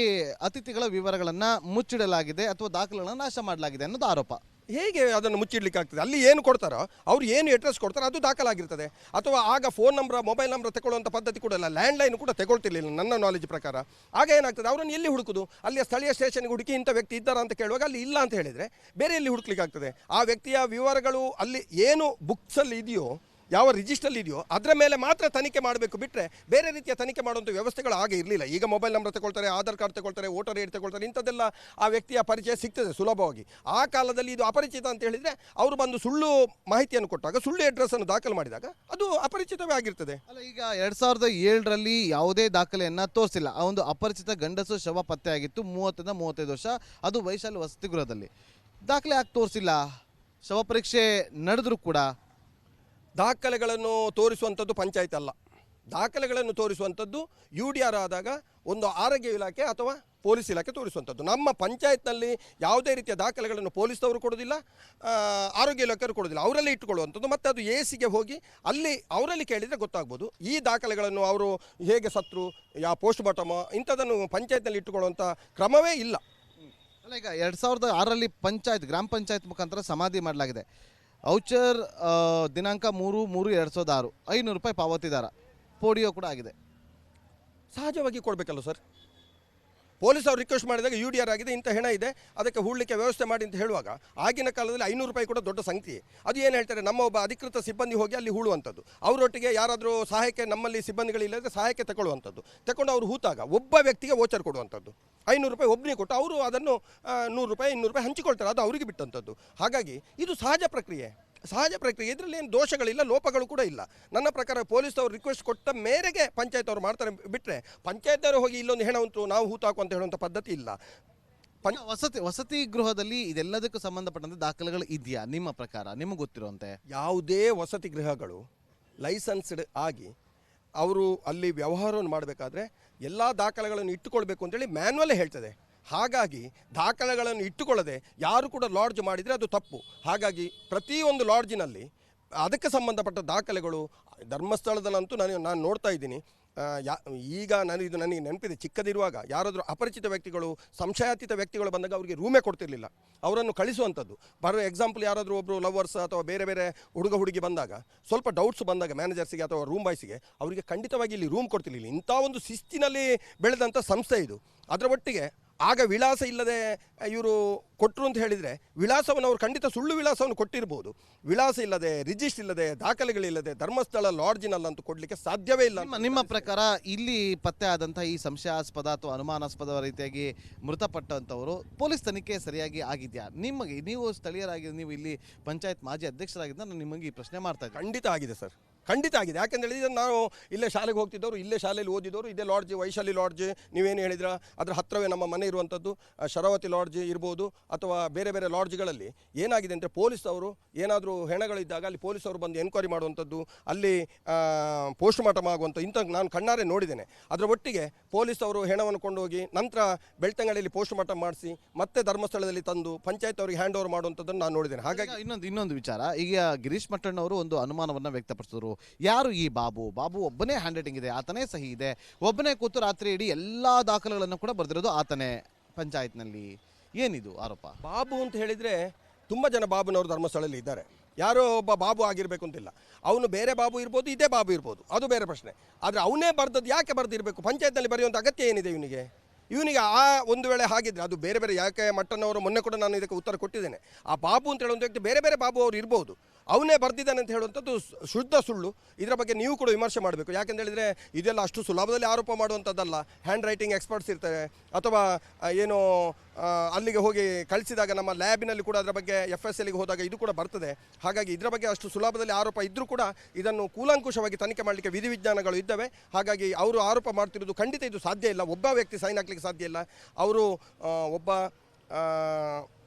ಅತಿಥಿಗಳ ವಿವರಗಳನ್ನು ಮುಚ್ಚಿಡಲಾಗಿದೆ ಅಥವಾ ದಾಖಲೆಗಳನ್ನು ನಾಶ ಮಾಡಲಾಗಿದೆ ಅನ್ನೋದು ಆರೋಪ. ಹೇಗೆ ಅದನ್ನು ಮುಚ್ಚಿಡ್ಲಿಕ್ಕೆ ಆಗ್ತದೆ? ಅಲ್ಲಿ ಏನು ಕೊಡ್ತಾರೋ ಅವ್ರು ಏನು ಅಡ್ರೆಸ್ ಕೊಡ್ತಾರೋ ಅದು ದಾಖಲಾಗಿರ್ತದೆ. ಅಥವಾ ಆಗ ಫೋನ್ ನಂಬರ್, ಮೊಬೈಲ್ ನಂಬರ್ ತಗೊಳ್ಳುವಂಥ ಪದ್ಧತಿ ಕೂಡ ಇಲ್ಲ, ಲ್ಯಾಂಡ್ಲೈನ್ ಕೂಡ ತಗೊಳ್ತಿರ್ಲಿಲ್ಲ ನನ್ನ ನಾಲೆಜ್ ಪ್ರಕಾರ. ಆಗ ಏನಾಗ್ತದೆ, ಅವರನ್ನು ಎಲ್ಲಿ ಹುಡುಕುದು? ಅಲ್ಲಿಯ ಸ್ಥಳೀಯ ಸ್ಟೇಷನ್ಗೆ ಹುಡುಕಿ ಇಂಥ ವ್ಯಕ್ತಿ ಇದ್ದಾರಾ ಅಂತ ಕೇಳುವಾಗ ಅಲ್ಲಿ ಇಲ್ಲ ಅಂತ ಹೇಳಿದರೆ ಬೇರೆ ಎಲ್ಲಿ ಹುಡುಕ್ಲಿಕ್ಕೆ ಆಗ್ತದೆ? ಆ ವ್ಯಕ್ತಿಯ ವಿವರಗಳು ಅಲ್ಲಿ ಏನು ಬುಕ್ಸಲ್ಲಿ ಇದೆಯೋ, ಯಾವ ರಿಜಿಸ್ಟ್ರಲ್ಲಿ ಇದೆಯೋ ಅದರ ಮೇಲೆ ಮಾತ್ರ ತನಿಖೆ ಮಾಡಬೇಕು. ಬಿಟ್ಟರೆ ಬೇರೆ ರೀತಿಯ ತನಿಖೆ ಮಾಡುವಂಥ ವ್ಯವಸ್ಥೆಗಳು ಆಗ ಇರಲಿಲ್ಲ. ಈಗ ಮೊಬೈಲ್ ನಂಬರ್ ತಗೊಳ್ತಾರೆ, ಆಧಾರ್ ಕಾರ್ಡ್ ತಗೊಳ್ತಾರೆ, ವೋಟರ್ ID ತಗೊಳ್ತಾರೆ, ಇಂಥದ್ದೆಲ್ಲ ಆ ವ್ಯಕ್ತಿಯ ಪರಿಚಯ ಸಿಗ್ತದೆ ಸುಲಭವಾಗಿ. ಆ ಕಾಲದಲ್ಲಿ ಇದು ಅಪರಿಚಿತ ಅಂತ ಹೇಳಿದರೆ ಅವರು ಬಂದು ಸುಳ್ಳು ಮಾಹಿತಿಯನ್ನು ಕೊಟ್ಟಾಗ, ಸುಳ್ಳು ಅಡ್ರೆಸ್ಸನ್ನು ದಾಖಲು ಮಾಡಿದಾಗ ಅದು ಅಪರಿಚಿತವೇ ಆಗಿರ್ತದೆ. ಅಲ್ಲ, ಈಗ 2007ರಲ್ಲಿ ಯಾವುದೇ ದಾಖಲೆಯನ್ನು ತೋರಿಸಿಲ್ಲ. ಆ ಒಂದು ಅಪರಿಚಿತ ಗಂಡಸು ಶವ ಪತ್ತೆ ಆಗಿತ್ತು, 30-35 ವರ್ಷ, ಅದು ವೈಶಾಲಿ ವಸತಿ ಗೃಹದಲ್ಲಿ. ದಾಖಲೆ ಯಾಕೆ ತೋರಿಸಿಲ್ಲ? ಶವ ಪರೀಕ್ಷೆ ನಡೆದರೂ ಕೂಡ ದಾಖಲೆಗಳನ್ನು ತೋರಿಸುವಂಥದ್ದು ಪಂಚಾಯತ್ ಅಲ್ಲ. ದಾಖಲೆಗಳನ್ನು ತೋರಿಸುವಂಥದ್ದು UDR ಆದಾಗ ಒಂದು ಆರೋಗ್ಯ ಇಲಾಖೆ ಅಥವಾ ಪೊಲೀಸ್ ಇಲಾಖೆ ತೋರಿಸುವಂಥದ್ದು. ನಮ್ಮ ಪಂಚಾಯತ್ನಲ್ಲಿ ಯಾವುದೇ ರೀತಿಯ ದಾಖಲೆಗಳನ್ನು ಪೊಲೀಸ್ನವರು ಕೊಡೋದಿಲ್ಲ, ಆರೋಗ್ಯ ಇಲಾಖೆಯವರು ಕೊಡೋದಿಲ್ಲ. ಅವರಲ್ಲೇ ಇಟ್ಟುಕೊಳ್ಳುವಂಥದ್ದು. ಮತ್ತು ಅದು AC ಹೋಗಿ ಅಲ್ಲಿ ಅವರಲ್ಲಿ ಕೇಳಿದರೆ ಗೊತ್ತಾಗ್ಬೋದು. ಈ ದಾಖಲೆಗಳನ್ನು ಅವರು ಹೇಗೆ ಸತ್ರು, ಯಾವ ಪೋಸ್ಟ್ ಮಾರ್ಟಮ್ ಇಂಥದ್ದನ್ನು ಪಂಚಾಯತ್ನಲ್ಲಿ ಇಟ್ಟುಕೊಳ್ಳುವಂಥ ಕ್ರಮವೇ ಇಲ್ಲ. ಅಲ್ಲ, ಈಗ 2006ರಲ್ಲಿ ಗ್ರಾಮ ಪಂಚಾಯತ್ ಮುಖಾಂತರ ಸಮಾಧಿ ಮಾಡಲಾಗಿದೆ. ಔಚರ್ ದಿನಾಂಕ 3/3/2006 ₹500 ಪಾವತಿದಾರ, ಪೋಡಿಯೋ ಕೂಡ ಆಗಿದೆ. ಸಹಜವಾಗಿ ಕೊಡಬೇಕಲ್ಲ ಸರ್. ಪೊಲೀಸ್ ಅವರು ರಿಕ್ವೆಸ್ಟ್ ಮಾಡಿದಾಗ UDR ಆಗಿದೆ, ಇಂಥ ಹೆಣ ಇದೆ, ಅದಕ್ಕೆ ಹೂಳಲಿಕ್ಕೆ ವ್ಯವಸ್ಥೆ ಮಾಡಿ ಅಂತ ಹೇಳುವಾಗ ಆಗಿನ ಕಾಲದಲ್ಲಿ ₹500 ಕೂಡ ದೊಡ್ಡ ಸಂಖ್ಯೆ. ಅದು ಏನು ಹೇಳ್ತಾರೆ, ನಮ್ಮ ಒಬ್ಬ ಅಧಿಕೃತ ಸಿಬ್ಬಂದಿ ಹೋಗಿ ಅಲ್ಲಿ ಹೂಳುವಂಥದ್ದು, ಅವರೊಟ್ಟಿಗೆ ಯಾರಾದರೂ ಸಹಾಯಕ್ಕೆ, ನಮ್ಮಲ್ಲಿ ಸಿಬ್ಬಂದಿಗಳಿಲ್ಲದೆ ಸಹಾಯಕ್ಕೆ ತಗೊಳ್ಳುವಂಥದ್ದು, ತಗೊಂಡು ಅವರು ಹೂತಾಗ ಒಬ್ಬ ವ್ಯಕ್ತಿಗೆ ವೋಚರ್ ಕೊಡುವಂಥದ್ದು. ₹500 ಒಬ್ಬನಿಗೆ ಕೊಟ್ಟು ಅವರು ಅದನ್ನು ₹100 200 ಹಂಚಿಕೊಳ್ತಾರೆ, ಅದು ಅವರಿಗೆ ಬಿಟ್ಟಂಥದ್ದು. ಹಾಗಾಗಿ ಇದು ಸಹಜ ಪ್ರಕ್ರಿಯೆ. ಇದರಲ್ಲಿ ಏನು ದೋಷಗಳಿಲ್ಲ, ಲೋಪಗಳು ಕೂಡ ಇಲ್ಲ. ನನ್ನ ಪ್ರಕಾರ ಪೊಲೀಸ್ ಅವರು ರಿಕ್ವೆಸ್ಟ್ ಕೊಟ್ಟ ಮೇರೆಗೆ ಪಂಚಾಯತ್ ಅವರು ಮಾಡ್ತಾರೆ. ಬಿಟ್ಟರೆ ಪಂಚಾಯತ್ ಅವರು ಹೋಗಿ ಇಲ್ಲೊಂದು ಹೆಣ ಉಂಟು ನಾವು ಹೂತಾಕು ಅಂತ ಹೇಳುವಂಥ ಪದ್ಧತಿ ಇಲ್ಲ. ವಸತಿ ಗೃಹದಲ್ಲಿ ಇದೆಲ್ಲದಕ್ಕೂ ಸಂಬಂಧಪಟ್ಟಂತೆ ದಾಖಲೆಗಳು ಇದೆಯಾ ನಿಮ್ಮ ಪ್ರಕಾರ, ನಿಮಗೆ ಗೊತ್ತಿರುವಂತೆ? ಯಾವುದೇ ವಸತಿ ಗೃಹಗಳು ಲೈಸೆನ್ಸ್ಡ್ ಆಗಿ ಅವರು ಅಲ್ಲಿ ವ್ಯವಹಾರವನ್ನು ಮಾಡಬೇಕಾದ್ರೆ ಎಲ್ಲ ದಾಖಲೆಗಳನ್ನು ಇಟ್ಟುಕೊಳ್ಬೇಕು ಅಂತೇಳಿ ಮ್ಯಾನ್ಯಲೇ ಹೇಳ್ತದೆ. ಹಾಗಾಗಿ ದಾಖಲೆಗಳನ್ನು ಇಟ್ಟುಕೊಳ್ಳದೆ ಯಾರು ಕೂಡ ಲಾಡ್ಜ್ ಮಾಡಿದರೆ ಅದು ತಪ್ಪು. ಹಾಗಾಗಿ ಪ್ರತಿಯೊಂದು ಲಾಡ್ಜಿನಲ್ಲಿ ಅದಕ್ಕೆ ಸಂಬಂಧಪಟ್ಟ ದಾಖಲೆಗಳು ಧರ್ಮಸ್ಥಳದಲ್ಲಂತೂ ನಾನು ನೋಡ್ತಾ ಇದ್ದೀನಿ. ಈಗ ನನಗೆ ನೆನಪಿದೆ, ಚಿಕ್ಕದಿರುವಾಗ ಯಾರಾದರೂ ಅಪರಿಚಿತ ವ್ಯಕ್ತಿಗಳು, ಸಂಶಯಾತೀತ ವ್ಯಕ್ತಿಗಳು ಬಂದಾಗ ಅವರಿಗೆ ರೂಮೇ ಕೊಡ್ತಿರ್ಲಿಲ್ಲ, ಅವರನ್ನು ಕಳಿಸುವಂಥದ್ದು. ಬರೋ ಎಕ್ಸಾಂಪಲ್, ಯಾರಾದರೂ ಒಬ್ಬರು ಲವರ್ಸ್ ಅಥವಾ ಬೇರೆ ಬೇರೆ ಹುಡುಗಿ ಬಂದಾಗ, ಸ್ವಲ್ಪ ಡೌಟ್ಸ್ ಬಂದಾಗ ಮ್ಯಾನೇಜರ್ಸಿಗೆ ಅಥವಾ ರೂಮ್ ಬಾಯ್ಸಿಗೆ ಅವರಿಗೆ ಖಂಡಿತವಾಗಿ ಇಲ್ಲಿ ರೂಮ್ ಕೊಡ್ತಿರ್ಲಿಲ್ಲ. ಇಂಥ ಒಂದು ಶಿಸ್ತಿನಲ್ಲಿ ಬೆಳೆದಂಥ ಸಂಸ್ಥೆ ಇದು. ಅದರ ಒಟ್ಟಿಗೆ ಆಗ ವಿಳಾಸ ಇಲ್ಲದೆ ಇವರು ಕೊಟ್ಟರು ಅಂತ ಹೇಳಿದರೆ ವಿಳಾಸವನ್ನು ಅವರು ಖಂಡಿತ ಸುಳ್ಳು ವಿಳಾಸವನ್ನು ಕೊಟ್ಟಿರ್ಬೋದು. ವಿಳಾಸ ಇಲ್ಲದೆ, ರಿಜಿಸ್ಟರ್ ಇಲ್ಲದೆ, ದಾಖಲೆಗಳಿಲ್ಲದೆ ಧರ್ಮಸ್ಥಳ ಲಾಡ್ಜಿನಲ್ಲಂತೂ ಕೊಡಲಿಕ್ಕೆ ಸಾಧ್ಯವೇ ಇಲ್ಲ. ನಿಮ್ಮ ಪ್ರಕಾರ ಇಲ್ಲಿ ಪತ್ತೆ ಆದಂಥ ಈ ಸಂಶಯಾಸ್ಪದ ಅಥವಾ ಅನುಮಾನಾಸ್ಪದ ರೀತಿಯಾಗಿ ಮೃತಪಟ್ಟಂಥವರು ಪೊಲೀಸ್ ತನಿಖೆ ಸರಿಯಾಗಿ ಆಗಿದೆಯಾ? ನಿಮಗೆ, ನೀವು ಸ್ಥಳೀಯರಾಗಿ, ನೀವು ಇಲ್ಲಿ ಪಂಚಾಯತ್ ಮಾಜಿ ಅಧ್ಯಕ್ಷರಾಗಿದ್ದ ನಾನು ನಿಮಗೆ ಈ ಪ್ರಶ್ನೆ ಮಾಡ್ತಾ ಇದ್ದೀನಿ. ಖಂಡಿತ ಆಗಿದೆ ಸರ್, ಖಂಡಿತ ಆಗಿದೆ. ಯಾಕೆಂತ ಹೇಳಿದರೆ ನಾವು ಇಲ್ಲೇ ಶಾಲೆಗೆ ಹೋಗ್ತಿದ್ದವರು, ಇಲ್ಲೇ ಶಾಲೆಯಲ್ಲಿ ಓದಿದವರು, ಇದೇ ಲಾಡ್ಜ್, ವೈಶಾಲಿ ಲಾಡ್ಜ್ ನೀವೇನು ಹೇಳಿದ್ರ ಅದರ ಹತ್ತಿರವೇ ನಮ್ಮ ಮನೆ ಇರುವಂಥದ್ದು. ಶರಾವತಿ ಲಾಡ್ಜ್ ಇರ್ಬೋದು ಅಥವಾ ಬೇರೆ ಬೇರೆ ಲಾಡ್ಜ್ಗಳಲ್ಲಿ ಏನಾಗಿದೆ ಅಂದರೆ ಪೊಲೀಸ್ ಅವರು ಏನಾದರೂ ಹೆಣಗಳಿದ್ದಾಗ ಅಲ್ಲಿ ಪೊಲೀಸ್ ಅವರು ಬಂದು ಎನ್ಕ್ವೈರಿ ಮಾಡುವಂಥದ್ದು, ಅಲ್ಲಿ ಪೋಸ್ಟ್ ಮಾರ್ಟಮ್ ಆಗುವಂಥ ಇಂಥ ನಾನು ಕಣ್ಣಾರೆ ನೋಡಿದ್ದೇನೆ. ಅದರ ಒಟ್ಟಿಗೆ ಪೊಲೀಸ್ ಅವರು ಹೆಣವನ್ನು ಕೊಂಡೋಗಿ ನಂತರ ಬೆಳ್ತಂಗಡಿಯಲ್ಲಿ ಪೋಸ್ಟ್ ಮಾರ್ಟಮ್ ಮಾಡಿಸಿ ಮತ್ತೆ ಧರ್ಮಸ್ಥಳದಲ್ಲಿ ತಂದು ಪಂಚಾಯತ್ ಅವರಿಗೆ ಹ್ಯಾಂಡ್ ಓವರ್ ಮಾಡುವಂಥದ್ದನ್ನು ನಾನು ನೋಡಿದ್ದೇನೆ. ಹಾಗಾಗಿ ಇನ್ನೊಂದು ವಿಚಾರ, ಈಗ ಗಿರೀಶ್ ಮಟ್ಟಣ್ಣವರು ಒಂದು ಅನುಮಾನವನ್ನು ವ್ಯಕ್ತಪಡಿಸಿದ್ರು. ಯಾರು ಈ ಬಾಬು ಒಬ್ಬನೇ ಹ್ಯಾಂಡ್ ರೈಟಿಂಗ್ ಇದೆ, ಆತನೇ ಸಹಿ ಇದೆ, ಒಬ್ಬನೇ ಕೂತು ರಾತ್ರಿ ಇಡೀ ಎಲ್ಲ ದಾಖಲೆಗಳನ್ನು ಕೂಡ ಬರೆದಿರೋದು ಆತನೇ ಪಂಚಾಯತ್ನಲ್ಲಿ. ಏನಿದು ಆರೋಪ? ಬಾಬು ಅಂತ ಹೇಳಿದರೆ ತುಂಬ ಜನ ಬಾಬುನವರು ಧರ್ಮಸ್ಥಳದಲ್ಲಿ ಇದ್ದಾರೆ. ಯಾರೋ ಒಬ್ಬ ಬಾಬು ಆಗಿರಬೇಕು ಅಂತಿಲ್ಲ. ಅವನು ಬೇರೆ ಬಾಬು ಇರ್ಬೋದು, ಇದೇ ಬಾಬು ಇರ್ಬೋದು, ಅದು ಬೇರೆ ಪ್ರಶ್ನೆ. ಆದರೆ ಅವನೇ ಬರೆದದ್ದು ಯಾಕೆ ಬರೆದಿರಬೇಕು? ಪಂಚಾಯತ್ನಲ್ಲಿ ಬರೆಯುವಂಥ ಅಗತ್ಯ ಏನಿದೆ ಇವನಿಗೆ? ಆ ಒಂದು ವೇಳೆ ಹಾಗಿದ್ರೆ ಅದು ಬೇರೆ ಬೇರೆ, ಯಾಕೆ ಮಟ್ಟಣ್ಣವರು ಮೊನ್ನೆ ಕೂಡ ನಾನು ಇದಕ್ಕೆ ಉತ್ತರ ಕೊಟ್ಟಿದ್ದೇನೆ. ಆ ಬಾಬು ಅಂತ ಹೇಳುವಂಥ ವ್ಯಕ್ತಿ ಬೇರೆ ಬೇರೆ ಬಾಬು ಅವರು ಇರ್ಬೋದು, ಅವನೇ ಬರ್ದಿದ್ದಾನೆ ಅಂತ ಹೇಳುವಂಥದ್ದು ಶುದ್ಧ ಸುಳ್ಳು. ಇದರ ಬಗ್ಗೆ ನೀವು ಕೂಡ ವಿಮರ್ಶೆ ಮಾಡಬೇಕು. ಯಾಕೆಂತ ಹೇಳಿದರೆ ಇದೆಲ್ಲ ಅಷ್ಟು ಸುಲಭದಲ್ಲಿ ಆರೋಪ ಮಾಡುವಂಥದ್ದಲ್ಲ. ಹ್ಯಾಂಡ್ ರೈಟಿಂಗ್ ಎಕ್ಸ್ಪರ್ಟ್ಸ್ ಇರ್ತಾರೆ, ಅಥವಾ ಏನೋ ಅಲ್ಲಿಗೆ ಹೋಗಿ ಕಳಿಸಿದಾಗ ನಮ್ಮ ಲ್ಯಾಬಿನಲ್ಲಿ ಕೂಡ ಅದರ ಬಗ್ಗೆ FSLಗೆ ಹೋದಾಗ ಇದು ಕೂಡ ಬರ್ತದೆ. ಹಾಗಾಗಿ ಇದರ ಬಗ್ಗೆ ಅಷ್ಟು ಸುಲಭದಲ್ಲಿ ಆರೋಪ ಇದ್ದರೂ ಕೂಡ ಇದನ್ನು ಕೂಲಂಕುಷವಾಗಿ ತನಿಖೆ ಮಾಡಲಿಕ್ಕೆ ವಿಧಿವಿಜ್ಞಾನಗಳು ಇದ್ದಾವೆ. ಹಾಗಾಗಿ ಅವರು ಆರೋಪ ಮಾಡ್ತಿರೋದು ಖಂಡಿತ ಇದು ಸಾಧ್ಯ ಇಲ್ಲ. ಒಬ್ಬ ವ್ಯಕ್ತಿ ಸೈನ್ ಹಾಕಲಿಕ್ಕೆ ಸಾಧ್ಯ ಇಲ್ಲ. ಅವರು ಒಬ್ಬ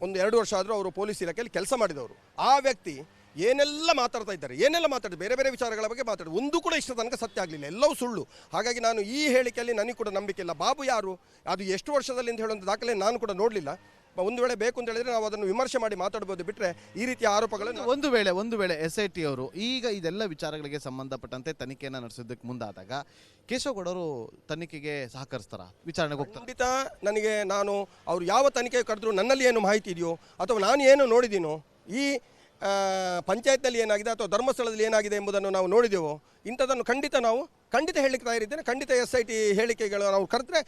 1-2 ವರ್ಷ ಆದರೂ ಅವರು ಪೊಲೀಸ್ ಇಲಾಖೆಯಲ್ಲಿ ಕೆಲಸ ಮಾಡಿದವರು. ಆ ವ್ಯಕ್ತಿ ಏನೆಲ್ಲ ಮಾತಾಡ್ತಾರೆ, ಬೇರೆ ಬೇರೆ ವಿಚಾರಗಳ ಬಗ್ಗೆ ಮಾತಾಡೋದು, ಒಂದು ಕೂಡ ಇಷ್ಟ ತನಕ ಸತ್ಯ ಆಗಲಿಲ್ಲ, ಎಲ್ಲವೂ ಸುಳ್ಳು. ಹಾಗಾಗಿ ನಾನು ಈ ಹೇಳಿಕೆಯಲ್ಲಿ ನನಗೆ ಕೂಡ ನಂಬಿಕೆ ಇಲ್ಲ. ಬಾಬು ಯಾರು, ಅದು ಎಷ್ಟು ವರ್ಷದಲ್ಲಿ ಅಂತ ಹೇಳುವಂಥ ದಾಖಲೆ ನಾನು ಕೂಡ ನೋಡಲಿಲ್ಲ. ಒಂದು ವೇಳೆ ಬೇಕು ಅಂತ ಹೇಳಿದರೆ ನಾವು ಅದನ್ನು ವಿಮರ್ಶೆ ಮಾಡಿ ಮಾತಾಡ್ಬೋದು, ಬಿಟ್ಟರೆ ಈ ರೀತಿಯ ಆರೋಪಗಳನ್ನು ಒಂದು ವೇಳೆ SIT ಅವರು ಈಗ ಇದೆಲ್ಲ ವಿಚಾರಗಳಿಗೆ ಸಂಬಂಧಪಟ್ಟಂತೆ ತನಿಖೆಯನ್ನು ನಡೆಸೋದಕ್ಕೆ ಮುಂದಾದಾಗ ಕೇಶವಗೌಡರು ತನಿಖೆಗೆ ಸಹಕರಿಸ್ತಾರ, ವಿಚಾರಣೆಗೆ ಹೋಗ್ತಾರೆ? ಖಂಡಿತ. ನಾನು ಅವರು ಯಾವ ತನಿಖೆ ಕರೆದ್ರು ನನ್ನಲ್ಲಿ ಏನು ಮಾಹಿತಿ ಇದೆಯೋ ಅಥವಾ ನಾನು ಏನು ನೋಡಿದ್ದೀನೋ, ಈ ಪಂಚಾಯತ್ನಲ್ಲಿ ಏನಾಗಿದೆ ಅಥವಾ ಧರ್ಮಸ್ಥಳದಲ್ಲಿ ಏನಾಗಿದೆ ಎಂಬುದನ್ನು ನಾವು ನೋಡಿದೆವೋ, ಇಂಥದ್ದನ್ನು ಖಂಡಿತ ಹೇಳಲಿಕ್ಕೆ ತಯಾರಿದ್ದೇನೆ. ಖಂಡಿತ SIT ಹೇಳಿಕೆಗಳು ನಾವು ಕರೆದ್ರೆ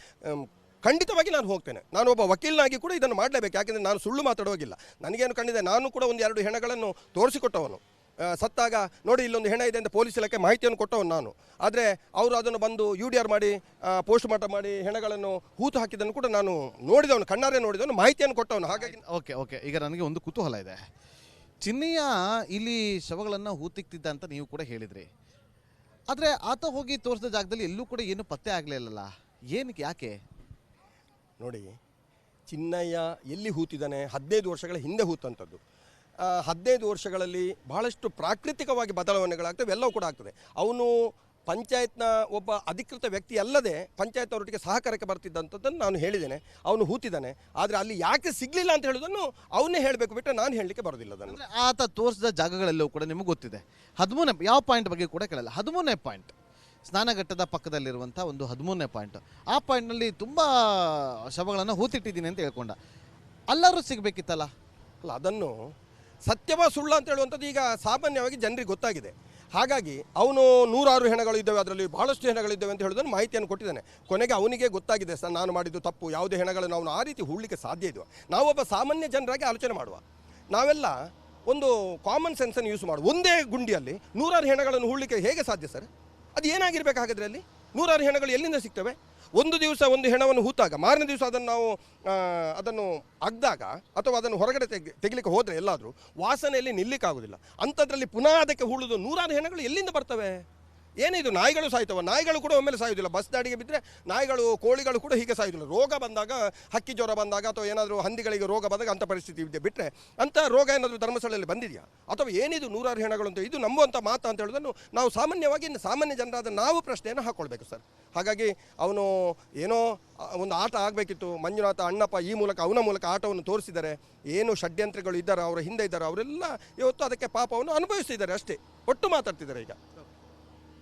ಖಂಡಿತವಾಗಿ ನಾನು ಹೋಗ್ತೇನೆ. ನಾನು ಒಬ್ಬ ವಕೀಲನಾಗಿ ಕೂಡ ಇದನ್ನು ಮಾಡಲೇಬೇಕು. ಯಾಕೆಂದರೆ ನಾನು ಸುಳ್ಳು ಮಾತಾಡುವಾಗಿಲ್ಲ. ನನಗೇನು ಕಂಡಿದೆ, ನಾನು ಕೂಡ 1-2 ಹೆಣಗಳನ್ನು ತೋರಿಸಿಕೊಟ್ಟವನು. ಸತ್ತಾಗ ನೋಡಿ ಇಲ್ಲೊಂದು ಹೆಣ ಇದೆ ಅಂತ ಪೊಲೀಸ್ ಇಲಾಖೆ ಮಾಹಿತಿಯನ್ನು ಕೊಟ್ಟವನು ನಾನು. ಆದರೆ ಅವರು ಅದನ್ನು ಬಂದು UDR ಮಾಡಿ ಪೋಸ್ಟ್ ಮಾರ್ಟಮ್ ಮಾಡಿ ಹೆಣಗಳನ್ನು ಹೂತು ಹಾಕಿದ್ದನ್ನು ಕೂಡ ನಾನು ನೋಡಿದವನು, ಕಣ್ಣಾರೆ ನೋಡಿದವನು, ಮಾಹಿತಿಯನ್ನು ಕೊಟ್ಟವನು. ಹಾಗಾಗಿ ಓಕೆ ಈಗ ನನಗೆ ಒಂದು ಕುತೂಹಲ ಇದೆ. ಚಿನ್ನಯ್ಯ ಇಲ್ಲಿ ಶವಗಳನ್ನು ಹೂತಿಕ್ತಿದ್ದ ಅಂತ ನೀವು ಕೂಡ ಹೇಳಿದ್ರಿ. ಆದರೆ ಆತ ಹೋಗಿ ತೋರಿಸಿದ ಜಾಗದಲ್ಲಿ ಎಲ್ಲೂ ಕೂಡ ಏನು ಪತ್ತೆ ಆಗಲಿಲ್ಲಲ್ಲ, ಏನಕ್ಕೆ, ಯಾಕೆ? ನೋಡಿ, ಚಿನ್ನಯ್ಯ ಎಲ್ಲಿ ಹೂತಿದ್ದಾನೆ? 15 ವರ್ಷಗಳ ಹಿಂದೆ ಹೂತಂಥದ್ದು. 15 ವರ್ಷಗಳಲ್ಲಿ ಬಹಳಷ್ಟು ಪ್ರಾಕೃತಿಕವಾಗಿ ಬದಲಾವಣೆಗಳಾಗ್ತವೆ, ಎಲ್ಲವೂ ಕೂಡ ಆಗ್ತದೆ. ಅವನು ಪಂಚಾಯತ್ನ ಒಬ್ಬ ಅಧಿಕೃತ ವ್ಯಕ್ತಿ ಅಲ್ಲದೆ ಪಂಚಾಯತ್ ಅವರೊಟ್ಟಿಗೆ ಸಹಕಾರಕ್ಕೆ ಬರ್ತಿದ್ದಂಥದ್ದನ್ನು ನಾನು ಹೇಳಿದ್ದೇನೆ. ಅವನು ಹೂತಿದ್ದಾನೆ. ಆದರೆ ಅಲ್ಲಿ ಯಾಕೆ ಸಿಗಲಿಲ್ಲ ಅಂತ ಹೇಳೋದನ್ನು ಅವನೇ ಹೇಳಬೇಕು, ಬಿಟ್ಟರೆ ನಾನು ಹೇಳಲಿಕ್ಕೆ ಬರೋದಿಲ್ಲ. ಅದನ್ನು ಆತ ತೋರಿಸಿದ ಜಾಗಗಳೆಲ್ಲವೂ ಕೂಡ ನಿಮಗೆ ಗೊತ್ತಿದೆ. 13ನೇ ಯಾವ ಪಾಯಿಂಟ್ ಬಗ್ಗೆ ಕೂಡ ಕೇಳಲ್ಲ. 13ನೇ ಪಾಯಿಂಟ್, ಸ್ನಾನಘಟ್ಟದ ಪಕ್ಕದಲ್ಲಿರುವಂಥ ಒಂದು 13ನೇ ಪಾಯಿಂಟ್. ಆ ಪಾಯಿಂಟ್ನಲ್ಲಿ ತುಂಬ ಶವಗಳನ್ನು ಹೂತಿಟ್ಟಿದ್ದೀನಿ ಅಂತ ಹೇಳ್ಕೊಂಡ. ಅಲ್ಲಾದ್ರೂ ಸಿಗಬೇಕಿತ್ತಲ್ಲ? ಅಲ್ಲ, ಅದನ್ನು ಸತ್ಯವ ಸುಳ್ಳ ಅಂತ ಹೇಳುವಂಥದ್ದು ಈಗ ಸಾಮಾನ್ಯವಾಗಿ ಜನರಿಗೆ ಗೊತ್ತಾಗಿದೆ. ಹಾಗಾಗಿ ಅವನು 106 ಹೆಣಗಳು ಇದ್ದಾವೆ, ಅದರಲ್ಲಿ ಬಹಳಷ್ಟು ಹೆಣಗಳಿದ್ದಾವೆ ಅಂತ ಹೇಳೋದನ್ನು ಮಾಹಿತಿಯನ್ನು ಕೊಟ್ಟಿದ್ದಾನೆ. ಕೊನೆಗೆ ಅವನಿಗೆ ಗೊತ್ತಾಗಿದೆ, ಸರ್ ನಾನು ಮಾಡಿದ್ದು ತಪ್ಪು, ಯಾವುದೇ ಹೆಣಗಳನ್ನು ಅವನು ಆ ರೀತಿ ಹೂಡಲಿಕ್ಕೆ ಸಾಧ್ಯ ಇದೆಯೋ. ನಾವೊಬ್ಬ ಸಾಮಾನ್ಯ ಜನರಾಗಿ ಆಲೋಚನೆ ಮಾಡುವ. ನಾವೆಲ್ಲ ಒಂದು ಕಾಮನ್ ಸೆನ್ಸನ್ನು ಯೂಸ್ ಮಾಡುವ. ಒಂದೇ ಗುಂಡಿಯಲ್ಲಿ 106 ಹೆಣಗಳನ್ನು ಹೂಡಲಿಕ್ಕೆ ಹೇಗೆ ಸಾಧ್ಯ ಸರ್? ಅದು ಏನಾಗಿರಬೇಕು ಹಾಗಾದರೆ? ಅಲ್ಲಿ 106 ಹೆಣಗಳು ಎಲ್ಲಿಂದ ಸಿಗ್ತವೆ? ಒಂದು ದಿವಸ ಒಂದು ಹೆಣವನ್ನು ಹೂತಾಗ ಮಾರನೇ ದಿವಸ ಅದನ್ನು ನಾವು ಅದನ್ನು ಅಗ್ದಾಗ ಅಥವಾ ಅದನ್ನು ಹೊರಗಡೆ ತೆಗಿಲಿಕ್ಕೆ ಹೋದರೆ ಎಲ್ಲಾದರೂ ವಾಸನೆಯಲ್ಲಿ ನಿಲ್ಲಿಕ್ಕಾಗೋದಿಲ್ಲ. ಅಂಥದ್ರಲ್ಲಿ ಪುನಃ ಅದಕ್ಕೆ ಹೂಳುವುದು 106 ಹೆಣಗಳು ಎಲ್ಲಿಂದ ಬರ್ತವೆ? ಏನಿದು ನಾಯಿಗಳು ಸಾಯ್ತವ, ನಾಯಿಗಳು ಕೂಡ ಒಮ್ಮೆಲೆ ಸಾಯೋದಿಲ್ಲ. ಬಸ್ ದಾಡಿಗೆ ಬಿದ್ದರೆ ನಾಯಿಗಳು ಕೋಳಿಗಳು ಕೂಡ ಹೀಗೆ ಸಾಯೋದಿಲ್ಲ. ರೋಗ ಬಂದಾಗ, ಹಕ್ಕಿ ಜ್ವರ ಬಂದಾಗ ಅಥವಾ ಏನಾದರೂ ಹಂದಿಗಳಿಗೆ ರೋಗ ಬಂದಾಗ ಅಂಥ ಪರಿಸ್ಥಿತಿ ಇದೆ. ಬಿಟ್ಟರೆ ಅಂಥ ರೋಗ ಏನಾದರೂ ಧರ್ಮಸ್ಥಳದಲ್ಲಿ ಬಂದಿದೆಯಾ? ಅಥವಾ ಏನಿದು ನೂರಾರು ಹೆಣಗಳು ಅಂತ ಇದು ನಂಬುವಂಥ ಮಾತು ಅಂತ ಹೇಳೋದನ್ನು ನಾವು ಸಾಮಾನ್ಯವಾಗಿ ಸಾಮಾನ್ಯ ಜನರಾದ ನಾವು ಪ್ರಶ್ನೆಯನ್ನು ಹಾಕ್ಕೊಳ್ಬೇಕು ಸರ್. ಹಾಗಾಗಿ ಅವನು ಏನೋ ಒಂದು ಆಟ ಆಗಬೇಕಿತ್ತು, ಮಂಜುನಾಥ ಅಣ್ಣಪ್ಪ ಈ ಮೂಲಕ ಅವನ ಮೂಲಕ ಆಟವನ್ನು ತೋರಿಸಿದ್ದಾರೆ. ಏನು ಷಡ್ಯಂತ್ರಗಳು ಇದ್ದಾರೆ ಅವರ ಹಿಂದೆ ಇದ್ದಾರೆ, ಅವರೆಲ್ಲ ಇವತ್ತು ಅದಕ್ಕೆ ಪಾಪವನ್ನು ಅನುಭವಿಸ್ತಿದ್ದಾರೆ ಅಷ್ಟೇ. ಒಟ್ಟು ಮಾತಾಡ್ತಿದ್ದಾರೆ ಈಗ.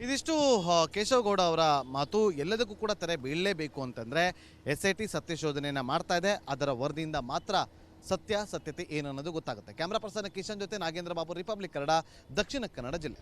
ಇದಿಷ್ಟು ಕೇಶವಗೌಡ ಅವರ ಮಾತು. ಎಲ್ಲದಕ್ಕೂ ಕೂಡ ತೆರೆ ಬೀಳಲೇಬೇಕು ಅಂತಂದರೆ SIT ಸತ್ಯಶೋಧನೆಯನ್ನು ಮಾಡ್ತಾ ಇದೆ. ಅದರ ವರದಿಯಿಂದ ಮಾತ್ರ ಸತ್ಯತೆ ಏನು ಅನ್ನೋದು ಗೊತ್ತಾಗುತ್ತೆ. ಕ್ಯಾಮ್ರಾ ಪರ್ಸನ್ ಕಿಶನ್ ಜೊತೆ ನಾಗೇಂದ್ರ ಬಾಬು, ರಿಪಬ್ಲಿಕ್ ಕನ್ನಡ, ದಕ್ಷಿಣ ಕನ್ನಡ ಜಿಲ್ಲೆ.